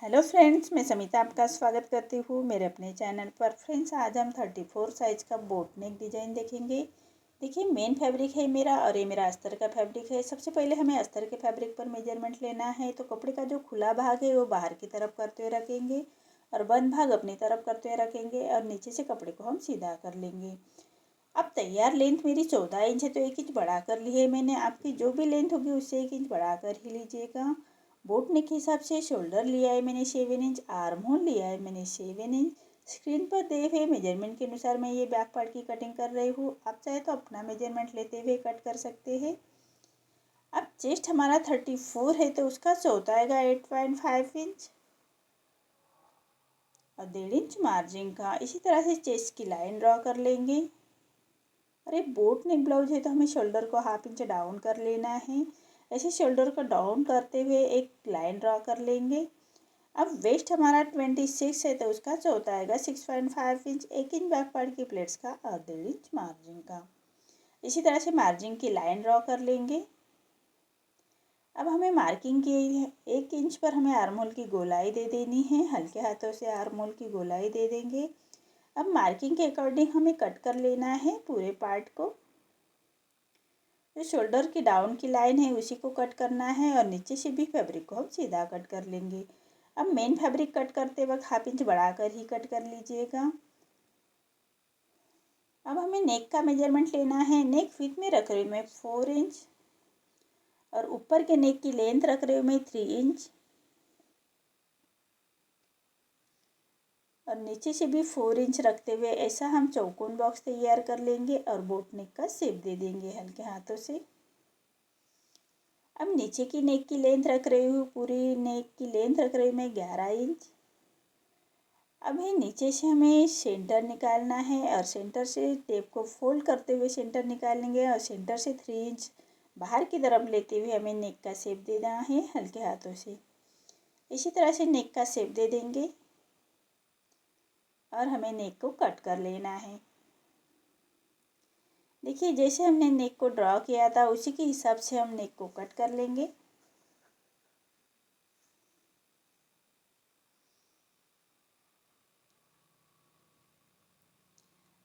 Hello friends, मैं समिता आपका स्वागत करती हूँ मेरे अपने चैनल पर। फ्रेंड्स, आज हम 34 साइज़ का बोट नेक डिज़ाइन देखेंगे। देखिए, मेन फैब्रिक है मेरा और ये मेरा अस्तर का फैब्रिक है। सबसे पहले हमें अस्तर के फैब्रिक पर मेजरमेंट लेना है। तो कपड़े का जो खुला भाग है वो बाहर की तरफ करते हुए रखेंगे और बंद भाग अपनी तरफ करते हुए रखेंगे और नीचे से कपड़े को हम सीधा कर लेंगे। अब तैयार लेंथ मेरी 14 इंच है, तो 1 इंच बढ़ा कर ली है मैंने। आपकी जो भी लेंथ होगी उससे 1 इंच बढ़ा कर ही लीजिएगा। बोट नेक के हिसाब से शोल्डर लिया है मैंने 7 इंच, आर्म होल लिया है मैंने 7 इंच। स्क्रीन पर दिए हुए मेजरमेंट के अनुसार मैं ये बैक पार्ट की कटिंग कर रही हूँ। आप चाहे तो अपना मेजरमेंट लेते हुए कट कर सकते हैं। अब चेस्ट हमारा 34 है, तो उसका चौथा आएगा 8.5 इंच और 1.5 इंच मार्जिन का। इसी तरह से चेस्ट की लाइन ड्रॉ कर लेंगे। और ये बोट नेक ब्लाउज है, तो हमें शोल्डर को 1/2 इंच डाउन कर लेना है। ऐसे शोल्डर को डाउन करते हुए एक लाइन ड्रॉ कर लेंगे। अब वेस्ट हमारा 26 है, तो उसका चौथा आएगा 6.5 इंच, 1 इंच बैक पार्ट की प्लेट्स का और 1.5 इंच मार्जिन का। इसी तरह से मार्जिन की लाइन ड्रॉ कर लेंगे। अब हमें मार्किंग की 1 इंच पर हमें आर्म होल की गोलाई दे देनी है। हल्के हाथों से आर्म होल की गोलाई दे देंगे। अब मार्किंग के अकॉर्डिंग हमें कट कर लेना है पूरे पार्ट को। जो शोल्डर की डाउन की लाइन है उसी को कट करना है और नीचे से भी फैब्रिक को हम सीधा कट कर लेंगे। अब मेन फैब्रिक कट करते वक्त 1/2 इंच बढ़ाकर ही कट कर लीजिएगा। अब हमें नेक का मेजरमेंट लेना है। नेक विड्थ में रख रही हूँ मैं 4 इंच और ऊपर के नेक की लेंथ रख रही हूँ मैं 3 इंच और नीचे से भी 4 इंच रखते हुए ऐसा हम चौकोन बॉक्स तैयार कर लेंगे और बोट नेक का शेप दे देंगे हल्के हाथों से। अब नीचे की नेक की लेंथ रख रही हूँ, पूरी नेक की लेंथ रख रही हूँ मैं 11 इंच। अभी नीचे से हमें सेंटर निकालना है और सेंटर से टेप को फोल्ड करते हुए सेंटर निकालेंगे और सेंटर से 3 इंच बाहर की तरफ लेते हुए हमें नेक का शेप देना है हल्के हाथों से। इसी तरह से नेक का शेप दे देंगे और हमें नेक को कट कर लेना है। देखिए, जैसे हमने नेक को ड्रॉ किया था उसी के हिसाब से हम नेक को कट कर लेंगे।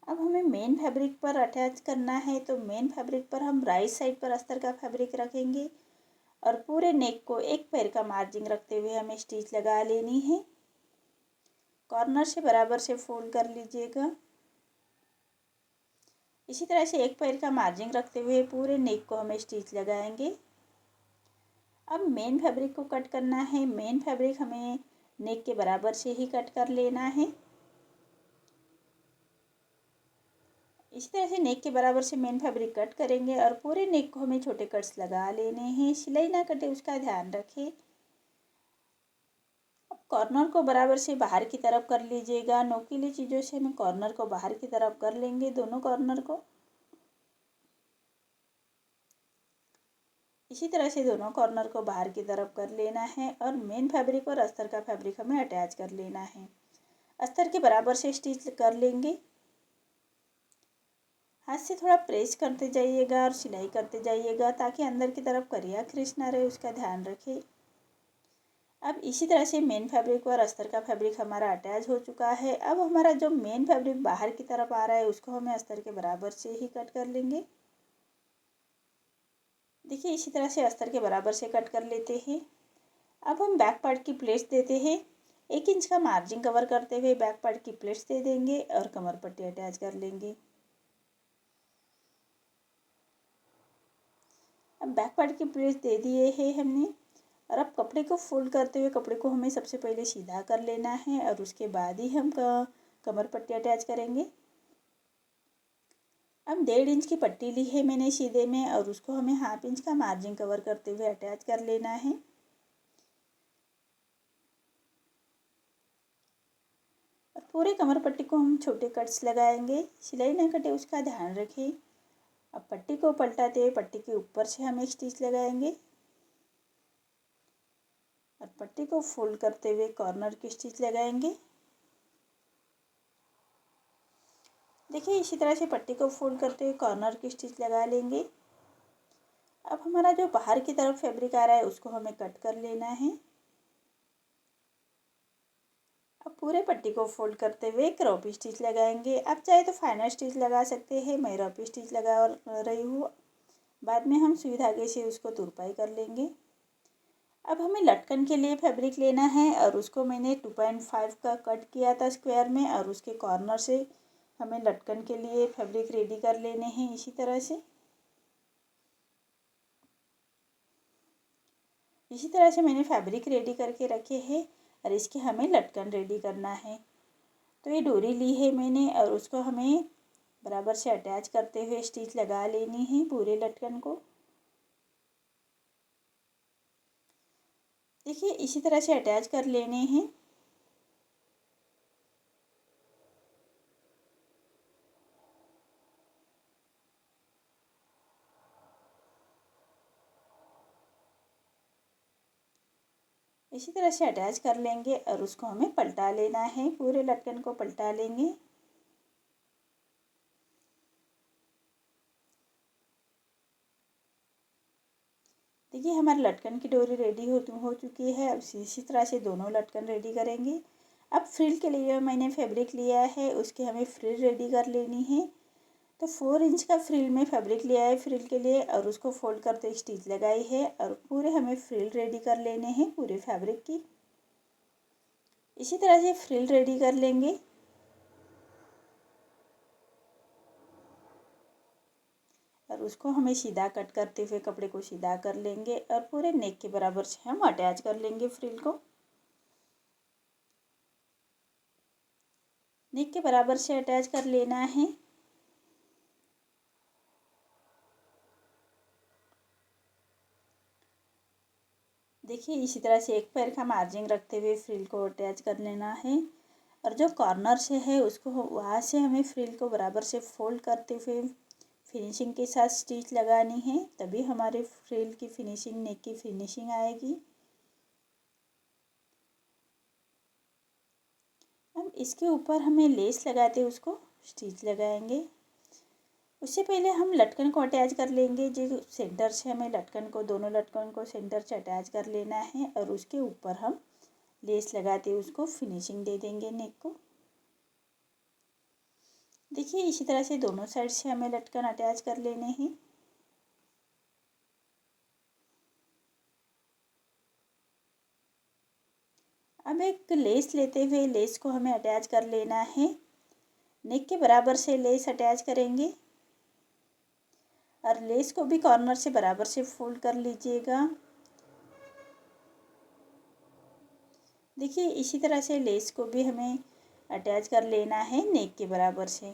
अब हमें मेन फैब्रिक पर अटैच करना है, तो मेन फैब्रिक पर हम राइट साइड पर अस्तर का फैब्रिक रखेंगे और पूरे नेक को एक पैर का मार्जिन रखते हुए हमें स्टिच लगा लेनी है। कॉर्नर से बराबर से फोल्ड कर लीजिएगा। इसी तरह से एक पैर का मार्जिन रखते हुए पूरे नेक को हमें स्टिच लगाएंगे। अब मेन फैब्रिक को कट करना है। मेन फैब्रिक हमें नेक के बराबर से ही कट कर लेना है। इसी तरह से नेक के बराबर से मेन फैब्रिक कट करेंगे और पूरे नेक को हमें छोटे कट्स लगा लेने हैं। सिलाई ना कटे उसका ध्यान रखें। अब कॉर्नर को बराबर से बाहर की तरफ कर लीजिएगा। नोकीली चीज़ों से हमें कॉर्नर को बाहर की तरफ कर लेंगे, दोनों कॉर्नर को। इसी तरह से दोनों कॉर्नर को बाहर की तरफ कर लेना है और मेन फैब्रिक और अस्तर का फैब्रिक हमें अटैच कर लेना है। अस्तर के बराबर से स्टिच कर लेंगे। हाथ से थोड़ा प्रेस करते जाइएगा और सिलाई करते जाइएगा ताकि अंदर की तरफ करिया क्रिश ना रहे, उसका ध्यान रखें। अब इसी तरह से मेन फैब्रिक और अस्तर का फैब्रिक हमारा अटैच हो चुका है। अब हमारा जो मेन फैब्रिक बाहर की तरफ आ रहा है उसको हमें अस्तर के बराबर से ही कट कर लेंगे। देखिए, इसी तरह से अस्तर के बराबर से कट कर लेते हैं। अब हम बैक पार्ट की प्लेट्स देते हैं। 1 इंच का मार्जिन कवर करते हुए बैक पार्ट की प्लेट्स दे देंगे और कमर पट्टी अटैच कर लेंगे। अब बैक पार्ट की प्लेट्स दे दिए हैं हमने और अब कपड़े को फोल्ड करते हुए कपड़े को हमें सबसे पहले सीधा कर लेना है और उसके बाद ही हम कमर पट्टी अटैच करेंगे। अब 1.5 इंच की पट्टी ली है मैंने सीधे में और उसको हमें 1/2 इंच का मार्जिन कवर करते हुए अटैच कर लेना है। और पूरे कमर पट्टी को हम छोटे कट्स लगाएंगे, सिलाई ना कटे उसका ध्यान रखें। अब पट्टी को पलटाते हुए पट्टी के ऊपर से हम एक स्टिच लगाएंगे और पट्टी को फोल्ड करते हुए कॉर्नर की स्टिच लगाएंगे। देखिए, इसी तरह से पट्टी को फोल्ड करते हुए कॉर्नर की स्टिच लगा लेंगे। अब हमारा जो बाहर की तरफ फैब्रिक आ रहा है उसको हमें कट कर लेना है। पूरे पट्टी को फोल्ड करते हुए क्रॉप स्टिच लगाएंगे। आप चाहे तो फाइनल स्टिच लगा सकते हैं, मैं रफ स्टिच लगा रही हूँ। बाद में हम सुई धागे से उसको तुरपाई कर लेंगे। अब हमें लटकन के लिए फैब्रिक लेना है और उसको मैंने 2.5 का कट किया था स्क्वायर में, और उसके कॉर्नर से हमें लटकन के लिए फैब्रिक रेडी कर लेने हैं। इसी तरह से मैंने फैब्रिक रेडी करके रखे हैं और इसके हमें लटकन रेडी करना है। तो ये डोरी ली है मैंने और उसको हमें बराबर से अटैच करते हुए स्टिच लगा लेनी है पूरे लटकन को। देखिए इसी तरह से अटैच कर लेने हैं। इसी तरह से अटैच कर लेंगे और उसको हमें पलटा लेना है, पूरे लटकन को पलटा लेंगे। देखिए हमारे लटकन की डोरी रेडी हो चुकी है। अब इसी तरह से दोनों लटकन रेडी करेंगे। अब फ्रिल के लिए मैंने फैब्रिक लिया है, उसकी हमें फ्रिल रेडी कर लेनी है। तो 4 इंच का फ्रिल में फैब्रिक लिया है फ्रिल के लिए और उसको फोल्ड करते स्टिच लगाई है और पूरे हमें फ्रिल रेडी कर लेने हैं पूरे फैब्रिक की। इसी तरह से फ्रिल रेडी कर लेंगे और उसको हमें सीधा कट करते हुए कपड़े को सीधा कर लेंगे और पूरे नेक के बराबर से हम अटैच कर लेंगे फ्रिल को। नेक के बराबर से अटैच कर लेना है। देखिए इसी तरह से एक पैर का मार्जिन रखते हुए फ्रिल को अटैच कर लेना है और जो कॉर्नर से है उसको वहाँ से हमें फ्रिल को बराबर से फोल्ड करते हुए फिनिशिंग के साथ स्टिच लगानी है, तभी हमारे फ्रिल की फिनिशिंग, नेक की फिनिशिंग आएगी। अब इसके ऊपर हमें लेस लगाते उसको स्टिच लगाएंगे। उससे पहले हम लटकन को अटैच कर लेंगे। जो सेंटर से हमें लटकन को, दोनों लटकन को सेंटर से अटैच कर लेना है और उसके ऊपर हम लेस लगाते उसको फिनिशिंग दे देंगे नेक को। देखिए इसी तरह से दोनों साइड से हमें लटकन अटैच कर लेने हैं। अब एक लेस लेते हुए लेस को हमें अटैच कर लेना है। नेक के बराबर से लेस अटैच करेंगे और लेस को भी कॉर्नर से बराबर से फोल्ड कर लीजिएगा। देखिए इसी तरह से लेस को भी हमें अटैच कर लेना है नेक के बराबर से।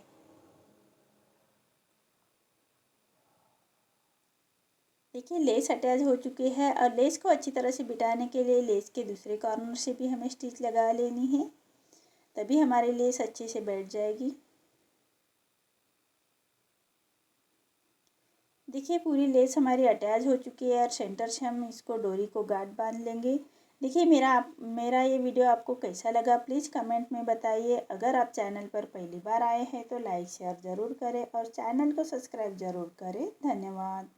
देखिए लेस अटैच हो चुकी है और लेस को अच्छी तरह से बिठाने के लिए लेस के दूसरे कॉर्नर से भी हमें स्टिच लगा लेनी है, तभी हमारी लेस अच्छे से बैठ जाएगी। देखिए पूरी लेस हमारी अटैच हो चुकी है और सेंटर से हम इसको डोरी को गांठ बांध लेंगे। देखिए मेरा ये वीडियो आपको कैसा लगा प्लीज़ कमेंट में बताइए। अगर आप चैनल पर पहली बार आए हैं तो लाइक शेयर ज़रूर करें और चैनल को सब्सक्राइब ज़रूर करें। धन्यवाद।